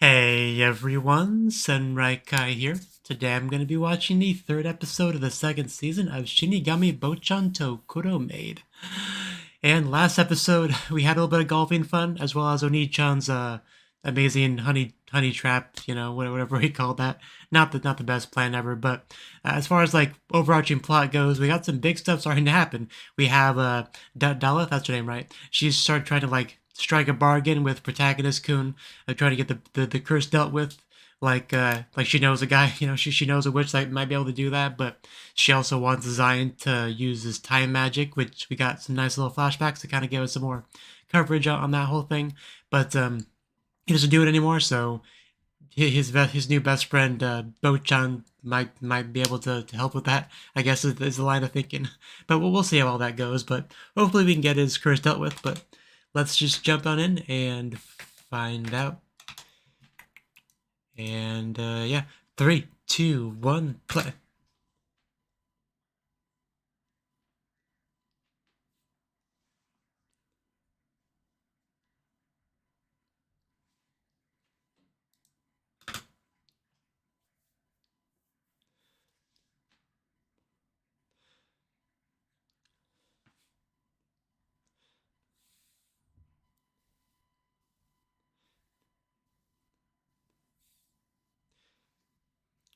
Hey everyone, Senraikai here. Today I'm going to be watching the third episode of the second season of Shinigami Bocchan to Kuro Maid. And last episode, we had a little bit of golfing fun, as well as Oni-chan's amazing honey trap, whatever he called that. Not the best plan ever, but as far as like overarching plot goes, we got some big stuff starting to happen. We have Daleth, that's her name, right? She's started trying to like strike a bargain with protagonist Kun, trying to get the curse dealt with. Like she knows a guy, she knows a witch that might be able to do that, but she also wants Zion to use his time magic, which we got some nice little flashbacks to kind of give us some more coverage on that whole thing. But he doesn't do it anymore, so his new best friend Bocchan might be able to help with that, I guess is the line of thinking. But we'll see how all that goes. But hopefully we can get his curse dealt with. But let's just jump on in and find out. And yeah, 3, 2, 1, play.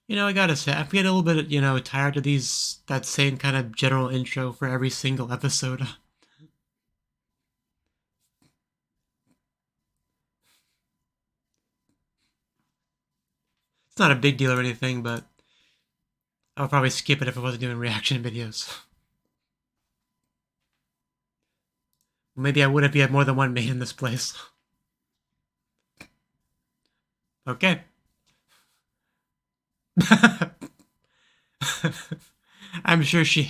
I gotta say, I get a little bit, tired of that same kind of general intro for every single episode. It's not a big deal or anything, but I would probably skip it if I wasn't doing reaction videos. Maybe I would if you had more than one maid in this place. Okay. I'm sure she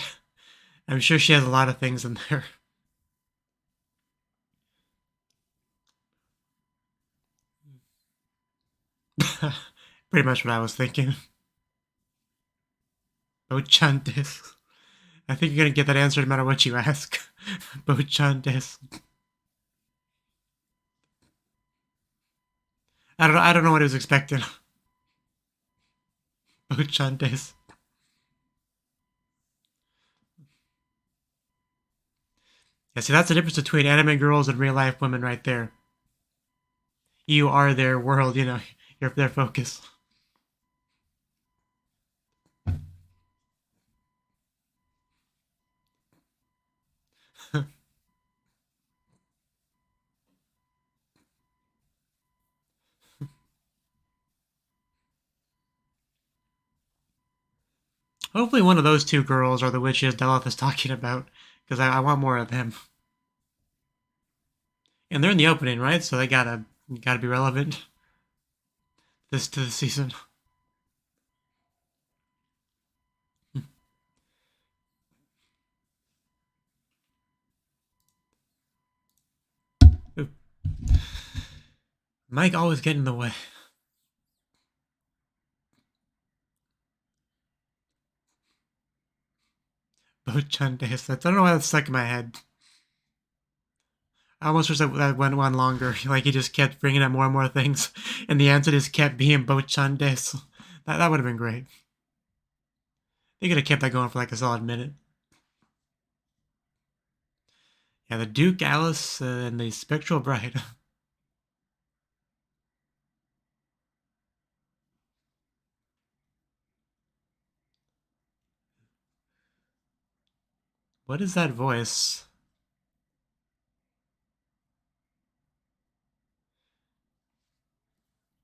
has a lot of things in there. Pretty much what I was thinking. Bocchan desu. I think you're gonna get that answer no matter what you ask. Bocchan desu. I don't know what he was expecting. Bocchan desu. Yeah, see, that's the difference between anime girls and real life women right there. You are their world, you're their focus. Hopefully one of those two girls are the witches Deloth is talking about, because I want more of them. And they're in the opening, right? So they gotta be relevant to the season. Ooh. Mike always getting in the way. Bocchan desu. I don't know why that's stuck in my head. I almost wish that went on longer. Like he just kept bringing up more and more things, and the answer just kept being Bocchan desu. That would have been great. They could have kept that going for like a solid minute. Yeah, the Duke, Alice, and the Spectral Bride. What is that voice?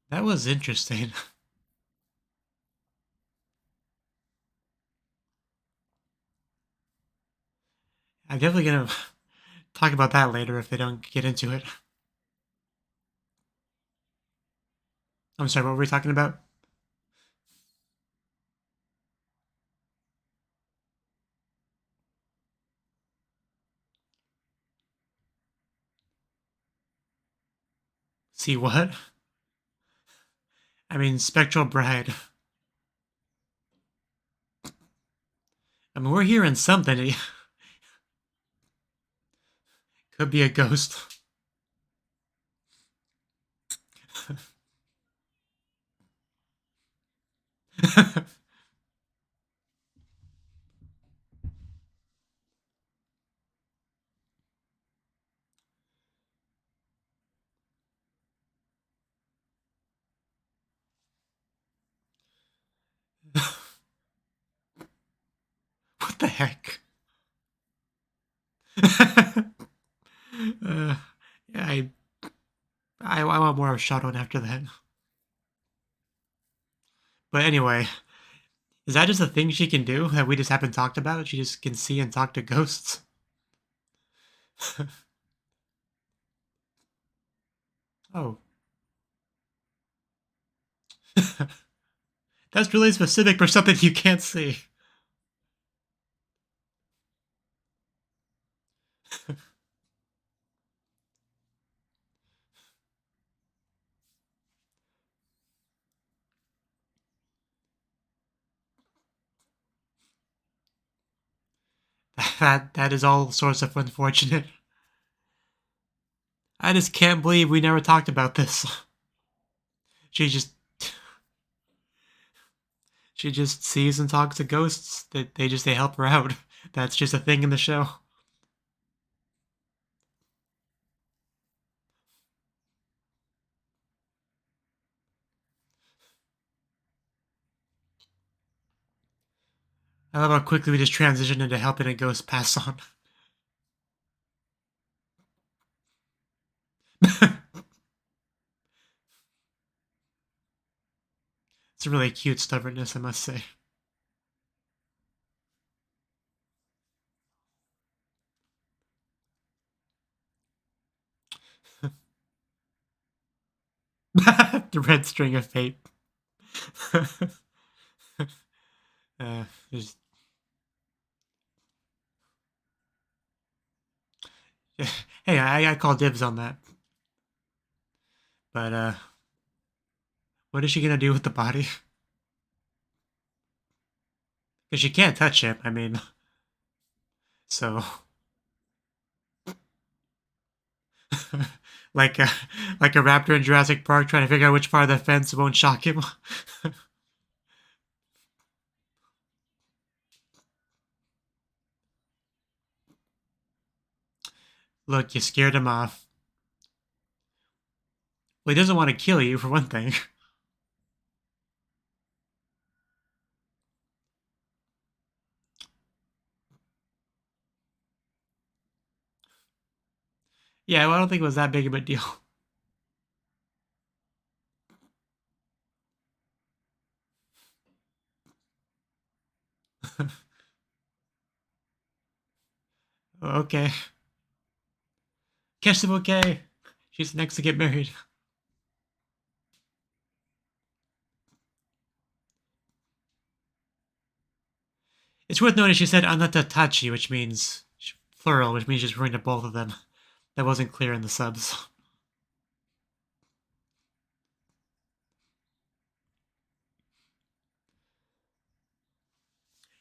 That was interesting. I'm definitely gonna talk about that later if they don't get into it. I'm sorry, what were we talking about? See what? I mean, Spectral Bride. I mean, we're hearing something. Could be a ghost. What the heck? uh, I, I want more of Shadowrun after that. But anyway, is that just a thing she can do that we just haven't talked about? She just can see and talk to ghosts? Oh. That's really specific for something you can't see. That is all sorts of unfortunate. I just can't believe we never talked about this. She just sees and talks to ghosts. That they help her out. That's just a thing in the show. I love how quickly we just transition into helping a ghost pass on. It's a really cute stubbornness, I must say. The red string of fate. There's... Hey, I call dibs on that. But, what is she gonna do with the body? Because she can't touch him, I mean... So... like a raptor in Jurassic Park trying to figure out which part of the fence won't shock him. Look, you scared him off. Well, he doesn't want to kill you, for one thing. Yeah, well, I don't think it was that big of a deal. Okay. Catch the bouquet. She's next to get married. It's worth noting she said anatatachi, which means plural, which means she's referring to both of them. That wasn't clear in the subs.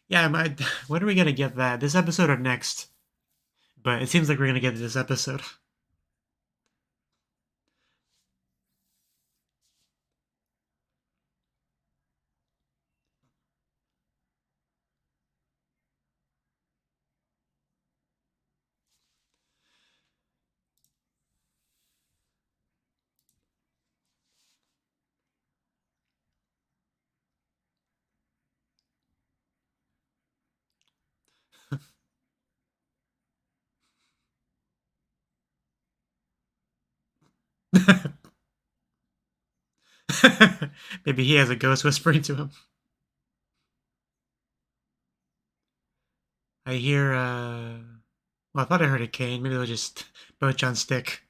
Yeah, when are we gonna get that? This episode or next? But it seems like we're gonna get this episode. Maybe he has a ghost whispering to him. I hear, well, I thought I heard a cane. Maybe it was just Bocchan's stick.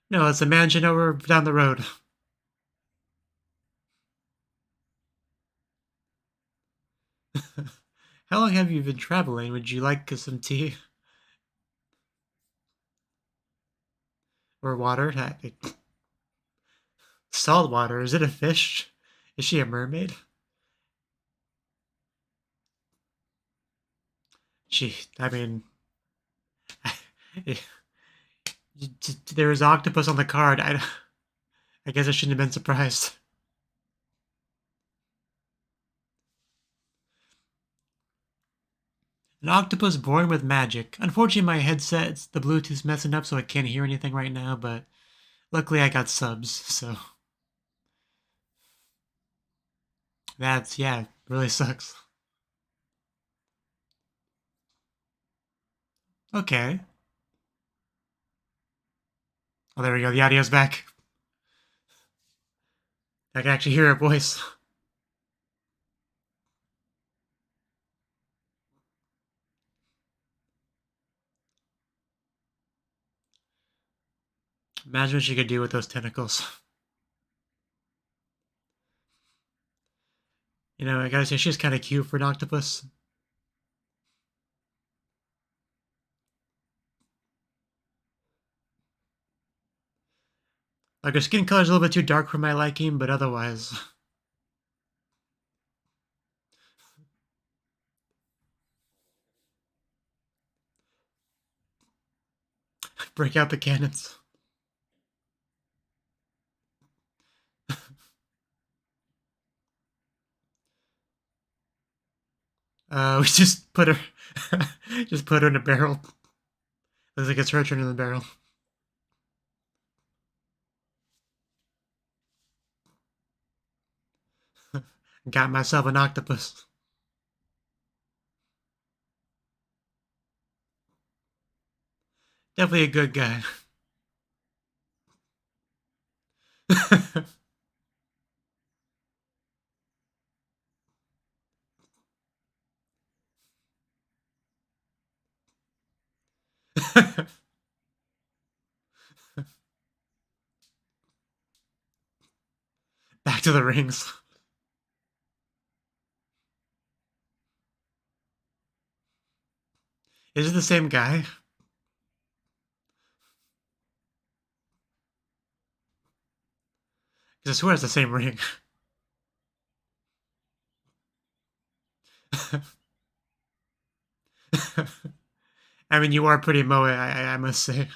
No, it's a mansion over down the road. How long have you been traveling? Would you like some tea? Or water? Salt water? Is it a fish? Is she a mermaid? I mean... there was octopus on the card. I guess I shouldn't have been surprised. An octopus born with magic. Unfortunately, my headset's the Bluetooth's messing up, so I can't hear anything right now, but luckily I got subs, so. That's, yeah, really sucks. Okay. Oh, there we go. The audio's back. I can actually hear her voice. Imagine what she could do with those tentacles. You know, I gotta say, she's kind of cute for an octopus. Like, her skin color's a little bit too dark for my liking, but otherwise. Break out the cannons. We just put her, just put her in a barrel. Looks like it's her turn in the barrel. Got myself an octopus. Definitely a good guy. Back to the rings. Is it the same guy? Because I swear it's the same ring. I mean, you are pretty moe, I must say.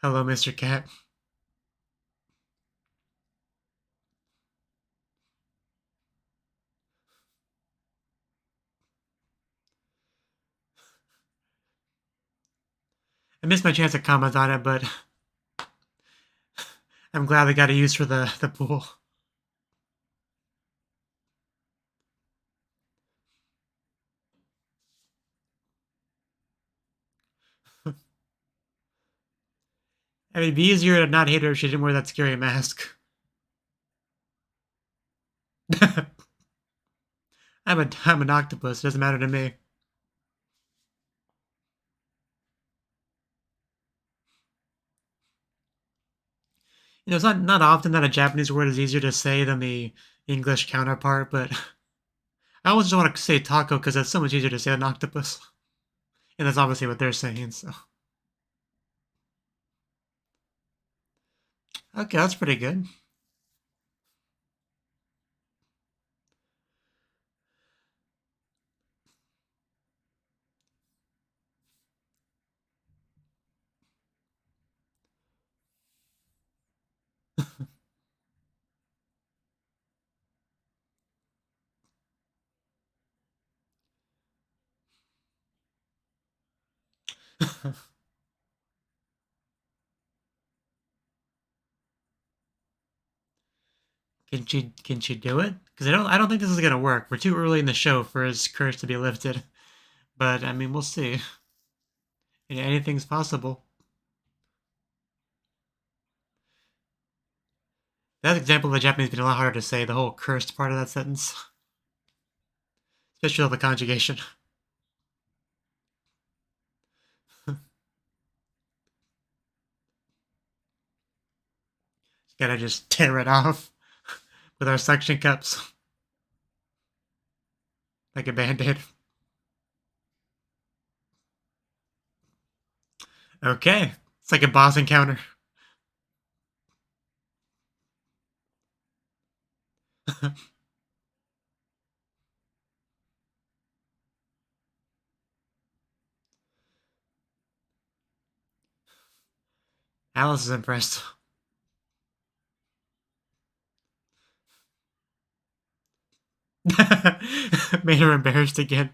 Hello, Mr. Cat. I missed my chance to comment on it, but I'm glad they got a use for the pool. I mean, it'd be easier to not hate her if she didn't wear that scary mask. I'm an octopus. It doesn't matter to me. You know, it's not often that a Japanese word is easier to say than the English counterpart, but I always just want to say taco because it's so much easier to say than octopus. And that's obviously what they're saying, so. Okay, that's pretty good. Can she do it? Because I don't think this is gonna work. We're too early in the show for his curse to be lifted. But I mean, we'll see. Anything's possible. That example of the Japanese being a lot harder to say, the whole cursed part of that sentence. Especially with the conjugation. Gotta just tear it off with our suction cups. Like a band-aid. Okay. It's like a boss encounter. Alice is impressed. Made her embarrassed again.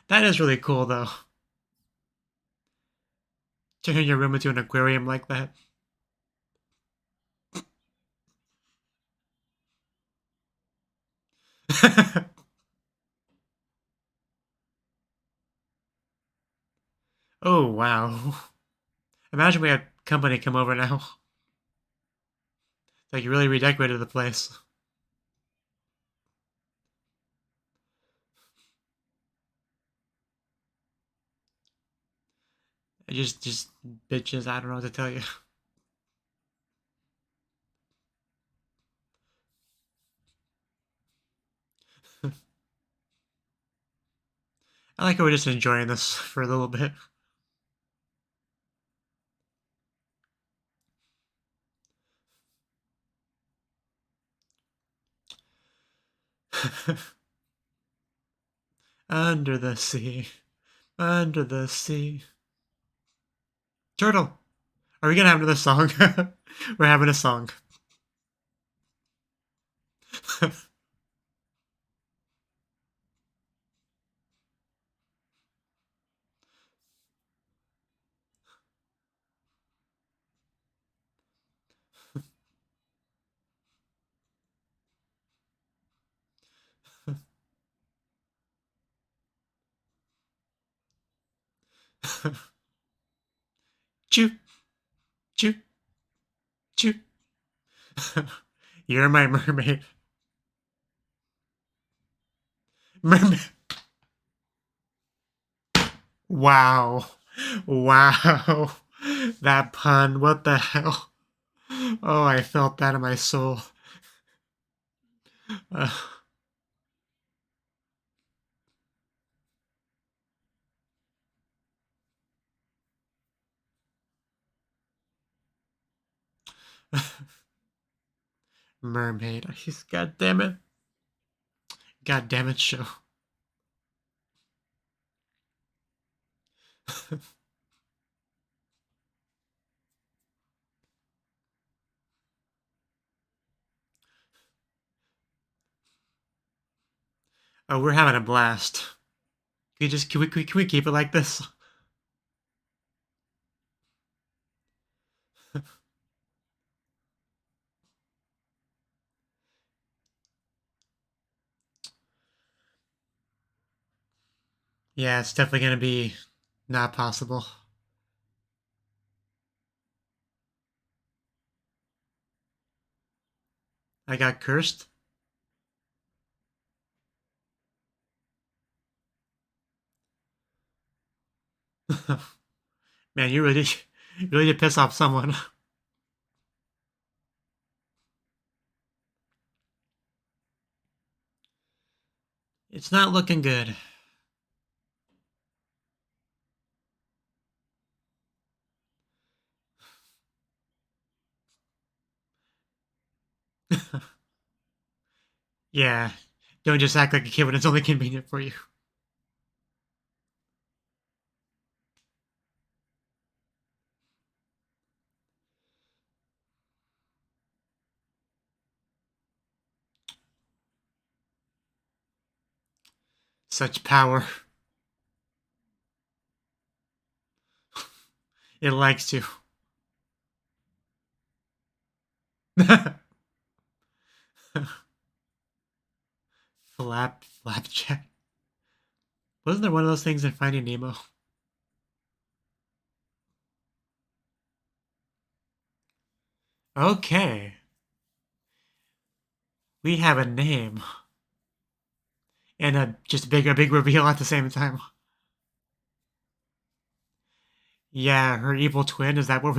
That is really cool, though. Turning your room into an aquarium like that. Oh, wow. Imagine we had company come over now. Like, you really redecorated the place. Just bitches, I don't know what to tell you. I like how we're just enjoying this for a little bit. Under the sea. Under the sea. Turtle! Are we gonna have another song? We're having a song. Choo! Choo! Choo! You're my mermaid. Mermaid. Wow. Wow. That pun. What the hell? Oh, I felt that in my soul. Uh, mermaid. God damn it. God damn it, show. Oh, we're having a blast. Can we keep it like this? Yeah, it's definitely gonna be not possible. I got cursed. Man, you really did piss off someone. It's not looking good. Yeah, don't just act like a kid when it's only convenient for you. Such power. It likes to. Flapjack. Wasn't there one of those things in Finding Nemo? Okay. We have a name. And a big reveal at the same time. Yeah, her evil twin, is that what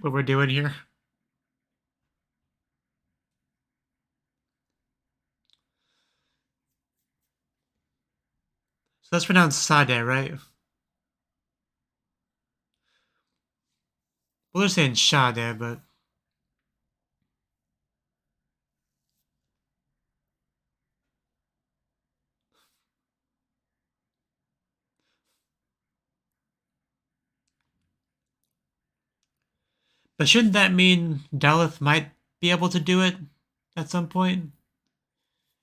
what we're doing here? So that's pronounced Sade, right? Well, they're saying Shade, but But shouldn't that mean Daleth might be able to do it at some point?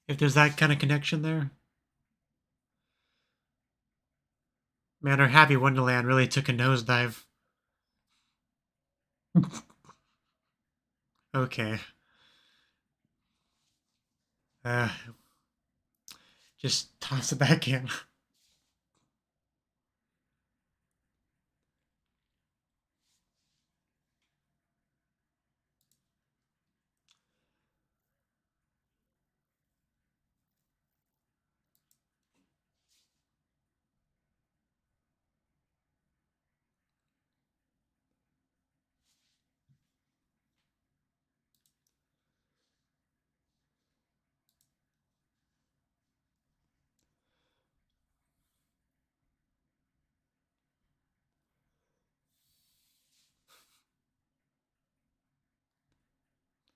If there's that kind of connection there? Man, our Happy Wonderland really took a nosedive. Okay. Uh, just toss it back in.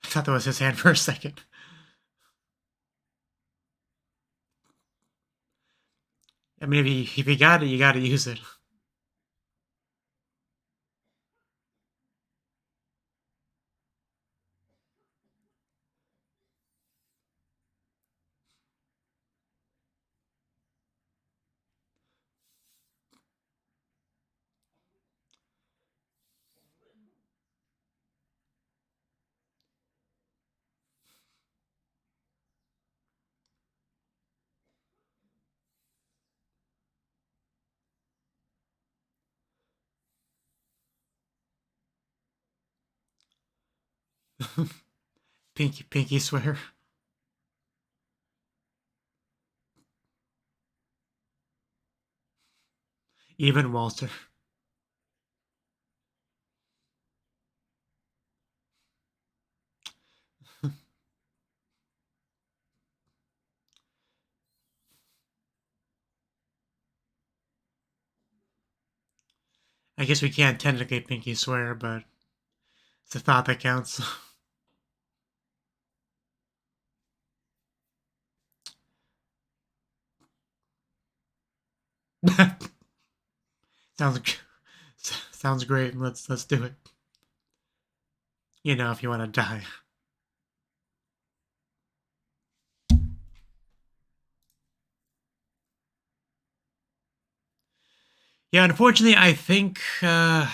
I thought that was his hand for a second. I mean, if you got it, you got to use it. Pinky swear. Even Walter. I guess we can't technically pinky swear, but it's a thought that counts. sounds sounds great. Let's do it. You know, if you want to die. Yeah, unfortunately, I think the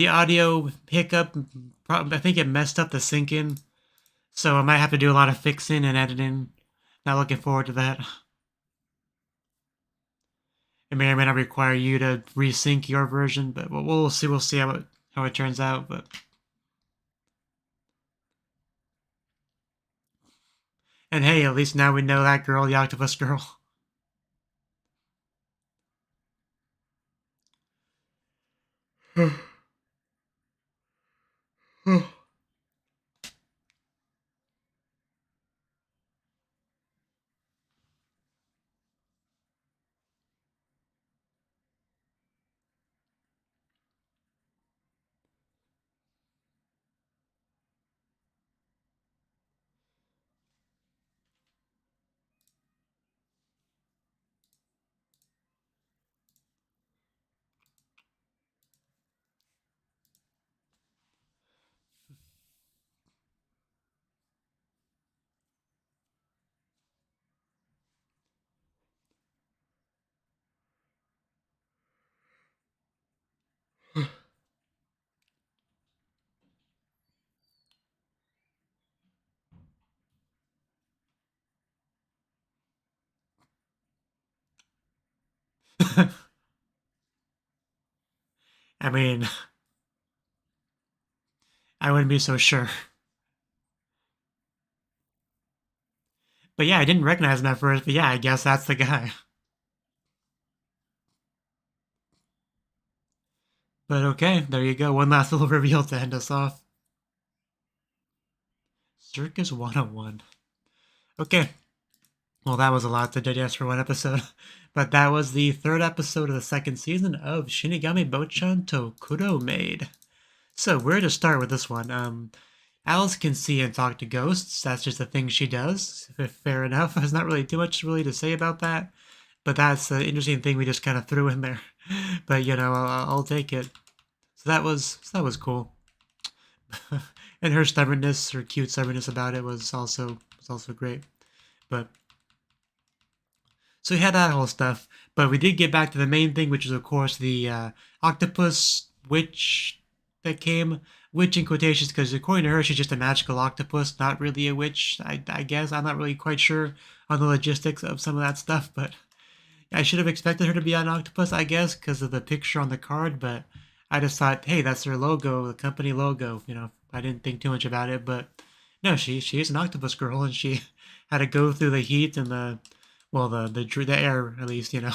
audio hiccup. I think it messed up the sync in, so I might have to do a lot of fixing and editing. Not looking forward to that. It may or may not require you to resync your version, but we'll see. We'll see how it turns out. But and hey, at least now we know that girl, the octopus girl. I mean, I wouldn't be so sure. But yeah, I didn't recognize him at first, but yeah, I guess that's the guy. But okay, there you go. One last little reveal to end us off. Circus 101. Okay. Well, that was a lot to digest for one episode. But that was the third episode of the second season of Shinigami Bocchan to Kuro Maid. So where to start with this one? Alice can see and talk to ghosts. That's just a thing she does. Fair enough. There's not really too much really to say about that. But that's an interesting thing we just kind of threw in there. But you know, I'll take it. So that was cool. And her stubbornness, her cute stubbornness about it was also great. But so we had that whole stuff, but we did get back to the main thing, which is of course the octopus witch that came. Witch in quotations, because according to her, she's just a magical octopus, not really a witch. I guess I'm not really quite sure on the logistics of some of that stuff, but I should have expected her to be an octopus, I guess, because of the picture on the card. But I just thought, hey, that's her logo, the company logo. You know, I didn't think too much about it, but no, she is an octopus girl, and she had to go through the heat and the air, at least, you know,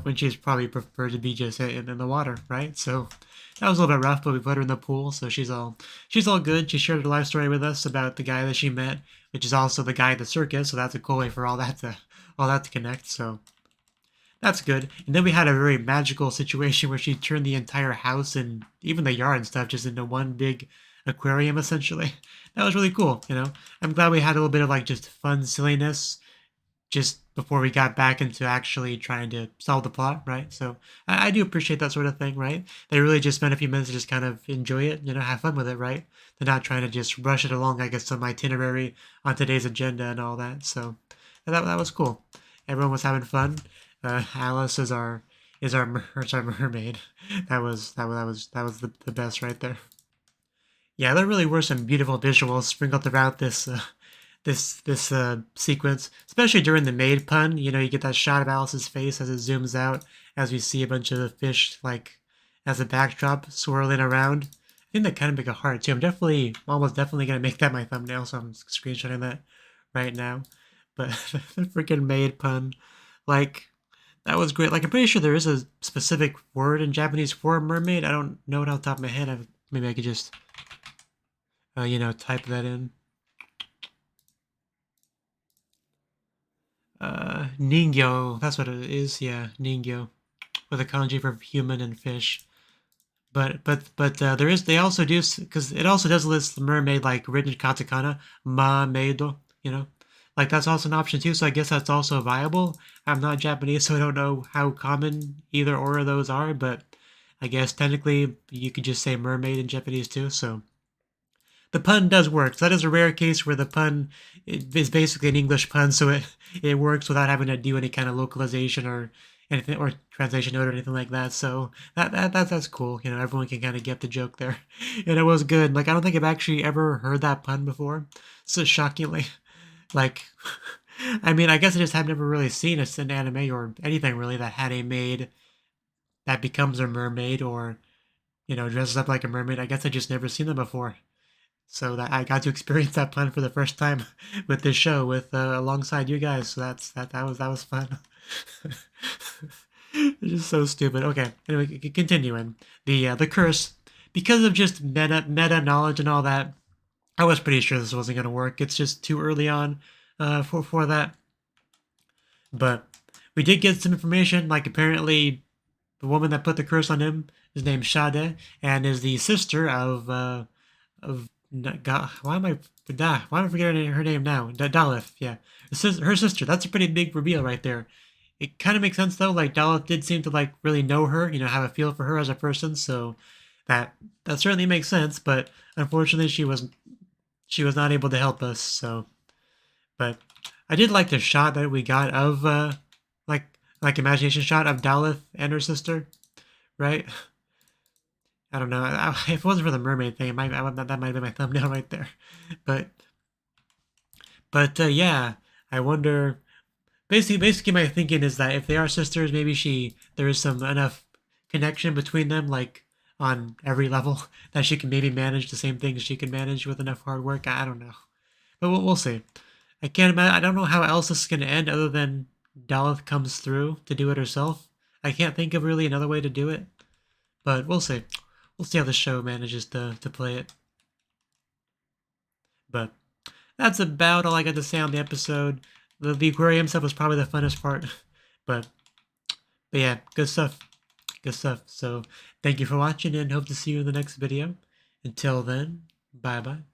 when she's probably preferred to be just in the water, right? So that was a little bit rough, but we put her in the pool, so she's all good. She shared her life story with us about the guy that she met, which is also the guy at the circus. So that's a cool way for all that to connect. So that's good. And then we had a very magical situation where she turned the entire house and even the yard and stuff just into one big aquarium, essentially. That was really cool, you know. I'm glad we had a little bit of like just fun silliness just before we got back into actually trying to solve the plot, right? So I do appreciate that sort of thing, right? They really just spent a few minutes to just kind of enjoy it, you know, have fun with it, right? They're not trying to just rush it along, I guess, some itinerary on today's agenda and all that. So that was cool. Everyone was having fun. Alice is our mermaid. That was the best right there. Yeah, there really were some beautiful visuals sprinkled throughout this sequence, especially during the maid pun. You know, you get that shot of Alice's face as it zooms out, as we see a bunch of the fish like as a backdrop swirling around. I think that kind of make a heart too. I'm almost definitely gonna make that my thumbnail, so I'm screenshotting that right now. But the freaking maid pun, like that was great. Like I'm pretty sure there is a specific word in Japanese for mermaid. I don't know it off the top of my head. Maybe I could just you know, type that in. Ningyo, that's what it is. Yeah, Ningyo, with a kanji for human and fish. But they also do, because it also does list mermaid like written katakana, ma meido, you know, like that's also an option too. So I guess that's also viable. I'm not Japanese, so I don't know how common either or of those are, but I guess technically you could just say mermaid in Japanese too. So the pun does work. So that is a rare case where the pun is basically an English pun, so it works without having to do any kind of localization or anything or translation note or anything like that. So that's cool. You know, everyone can kind of get the joke there, and it was good. Like I don't think I've actually ever heard that pun before. So shockingly, like. I mean, I guess I just have never really seen an anime or anything really that had a maid that becomes a mermaid or, you know, dresses up like a mermaid. I guess I just never seen them before. So that I got to experience that pun for the first time with this show with alongside you guys. So that was fun. It's just so stupid. Okay, anyway, continuing the curse because of just meta knowledge and all that. I was pretty sure this wasn't gonna work. It's just too early on for that. But we did get some information. Like apparently, the woman that put the curse on him is named Shade and is the sister of God, why am I forgetting her name now? Daleth, yeah. Her sister. That's a pretty big reveal right there. It kind of makes sense though. Like Daleth did seem to like really know her, you know, have a feel for her as a person. So that certainly makes sense. But unfortunately, she was not able to help us. So, but I did like the shot that we got of like imagination shot of Daleth and her sister, right? I don't know. If it wasn't for the mermaid thing, that might be my thumbnail right there. But yeah, I wonder. Basically, my thinking is that if they are sisters, maybe there is some enough connection between them, like on every level, that she can maybe manage the same things she can manage with enough hard work. I don't know, but we'll see. I can't imagine. I don't know how else this is gonna end other than Daleth comes through to do it herself. I can't think of really another way to do it, but we'll see. We'll see how the show manages to play it. But that's about all I got to say on the episode. The aquarium stuff was probably the funnest part. But yeah, good stuff. Good stuff. So thank you for watching and hope to see you in the next video. Until then, bye bye.